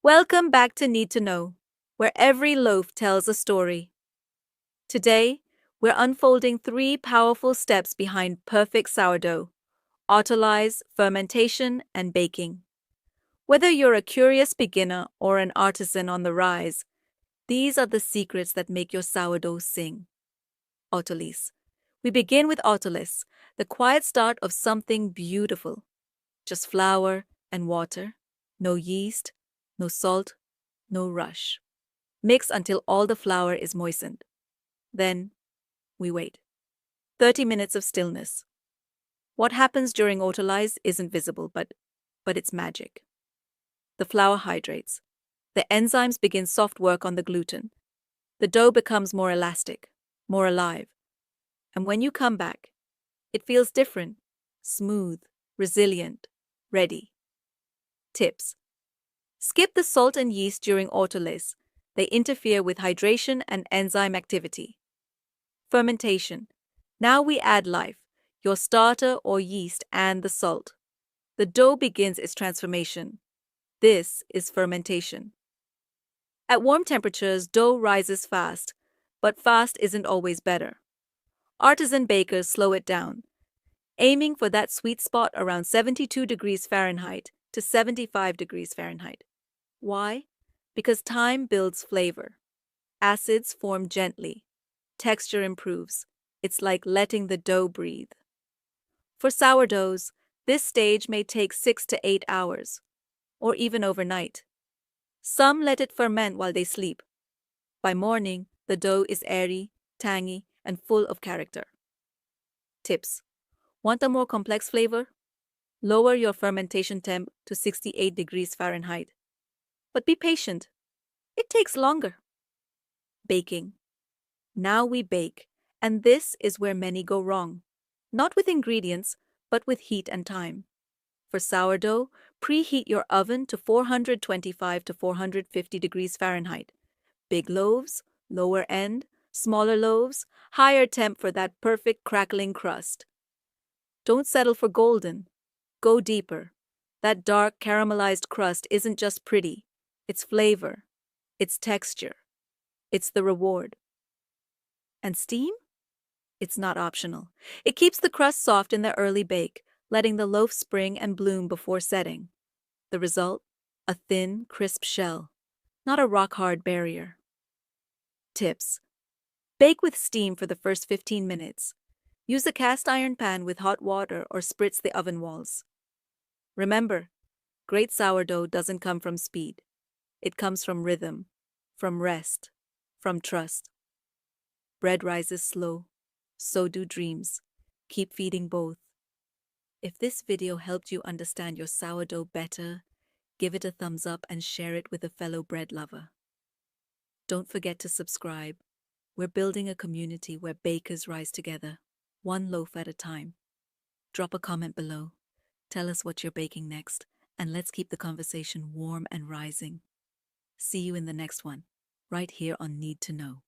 Welcome back to Need to Know, where every loaf tells a story. Today, we're unfolding three powerful steps behind perfect sourdough: autolyse, fermentation, and baking. Whether you're a curious beginner or an artisan on the rise, these are the secrets that make your sourdough sing. Autolyse. We begin with autolyse, the quiet start of something beautiful. Just flour and water, no yeast, no salt, no rush. Mix until all the flour is moistened. Then, we wait. 30 minutes of stillness. What happens during autolyse isn't visible, but it's magic. The flour hydrates. The enzymes begin soft work on the gluten. The dough becomes more elastic, more alive. And when you come back, it feels different, smooth, resilient, ready. Tips. Skip the salt and yeast during autolyse. They interfere with hydration and enzyme activity. Fermentation. Now we add life, your starter or yeast and the salt. The dough begins its transformation. This is fermentation. At warm temperatures, dough rises fast, but fast isn't always better. Artisan bakers slow it down, aiming for that sweet spot around 72 degrees Fahrenheit to 75 degrees Fahrenheit. Why? Because time builds flavor. Acids form gently. Texture improves. It's like letting the dough breathe. For sourdoughs, this stage may take 6 to 8 hours, or even overnight. Some let it ferment while they sleep. By morning, the dough is airy, tangy, and full of character. Tips. Want a more complex flavor? Lower your fermentation temp to 68 degrees Fahrenheit. But be patient. It takes longer. Baking. Now we bake, and this is where many go wrong. Not with ingredients, but with heat and time. For sourdough, preheat your oven to 425 to 450 degrees Fahrenheit. Big loaves, lower end, smaller loaves, higher temp for that perfect crackling crust. Don't settle for golden. Go deeper. That dark caramelized crust isn't just pretty. It's flavor. It's texture. It's the reward. And steam? It's not optional. It keeps the crust soft in the early bake, letting the loaf spring and bloom before setting. The result? A thin, crisp shell, not a rock-hard barrier. Tips. Bake with steam for the first 15 minutes. Use a cast iron pan with hot water or spritz the oven walls. Remember, great sourdough doesn't come from speed. It comes from rhythm, from rest, from trust. Bread rises slow, so do dreams. Keep feeding both. If this video helped you understand your sourdough better, give it a thumbs up and share it with a fellow bread lover. Don't forget to subscribe. We're building a community where bakers rise together, one loaf at a time. Drop a comment below. Tell us what you're baking next, and let's keep the conversation warm and rising. See you in the next one, right here on Need to Know.